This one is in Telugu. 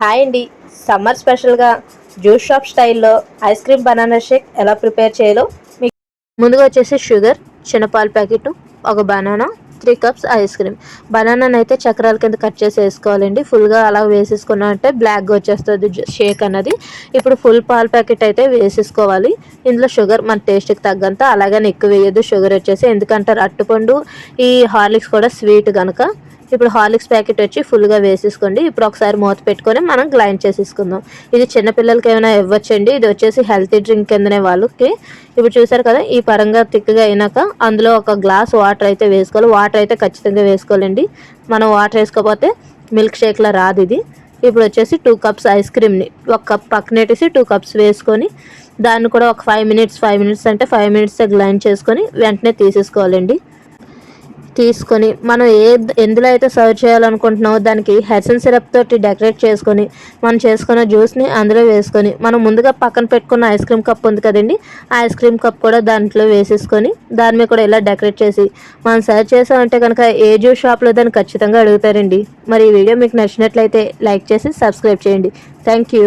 హాయ్ అండి. సమ్మర్ స్పెషల్గా జ్యూస్ షాప్ స్టైల్లో ఐస్ క్రీమ్ బనానా షేక్ ఎలా ప్రిపేర్ చేయాలో మీకు ముందుగా వచ్చేసి షుగర్, చిన్నపాల ప్యాకెట్, ఒక బనానా, 3 కప్స్ ఐస్ క్రీమ్. బనానాని అయితే చక్రాల కింద కట్ చేసి వేసుకోవాలండి. ఫుల్గా అలా వేసేసుకున్నా అంటే బ్లాక్గా వచ్చేస్తుంది షేక్ అన్నది. ఇప్పుడు ఫుల్ పాల ప్యాకెట్ అయితే వేసేసుకోవాలి. ఇందులో షుగర్ మన టేస్ట్కి తగ్గంత, అలాగని ఎక్కువ వేయద్దు షుగర్ వచ్చేసి, ఎందుకంటే అరటిపండు ఈ హార్లిక్స్ కూడా స్వీట్ కనుక. ఇప్పుడు హార్లిక్స్ ప్యాకెట్ వచ్చి ఫుల్గా వేసేసుకోండి. ఇప్పుడు ఒకసారి మూత పెట్టుకొని మనం గ్రైండ్ చేసేసుకుందాం. ఇది చిన్నపిల్లలకి ఏమైనా ఇవ్వచ్చండి. ఇది వచ్చేసి హెల్తీ డ్రింక్ కిందనే వాళ్ళకి. ఇప్పుడు చూసారు కదా, ఈ పరంగా థిక్గా అయినాక అందులో ఒక గ్లాస్ వాటర్ అయితే వేసుకోవాలి. వాటర్ అయితే ఖచ్చితంగా వేసుకోవాలండి. మనం వాటర్ వేసుకోకపోతే మిల్క్ షేక్లా రాదు ఇది. ఇప్పుడు వచ్చేసి 2 కప్స్ ఐస్ క్రీమ్ని ఒక కప్ పక్కనెట్టేసి 2 కప్స్ వేసుకొని దాన్ని కూడా ఒక 5 మినిట్స్ అంటే 5 మినిట్స్ గ్రైండ్ చేసుకొని వెంటనే తీసేసుకోవాలండి. తీసుకొని మనం ఎందులో అయితే సర్వ్ చేయాలనుకుంటున్నామో దానికి హెసన్ సిరప్ తోటి డెకరేట్ చేసుకొని మనం చేసుకున్న జ్యూస్ని అందులో వేసుకొని మనం ముందుగా పక్కన పెట్టుకున్న ఐస్ క్రీమ్ కప్ ఉంది కదండి, ఆ ఐస్ క్రీమ్ కప్ కూడా దాంట్లో వేసేసుకొని దాని మీద కూడా ఇలా డెకరేట్ చేసి మనం సర్వ్ చేసామంటే కనుక ఏ జ్యూస్ షాప్లో దాన్ని ఖచ్చితంగా అడుగుతారండి. మరి ఈ వీడియో మీకు నచ్చినట్లయితే లైక్ చేసి సబ్స్క్రైబ్ చేయండి. Thank you.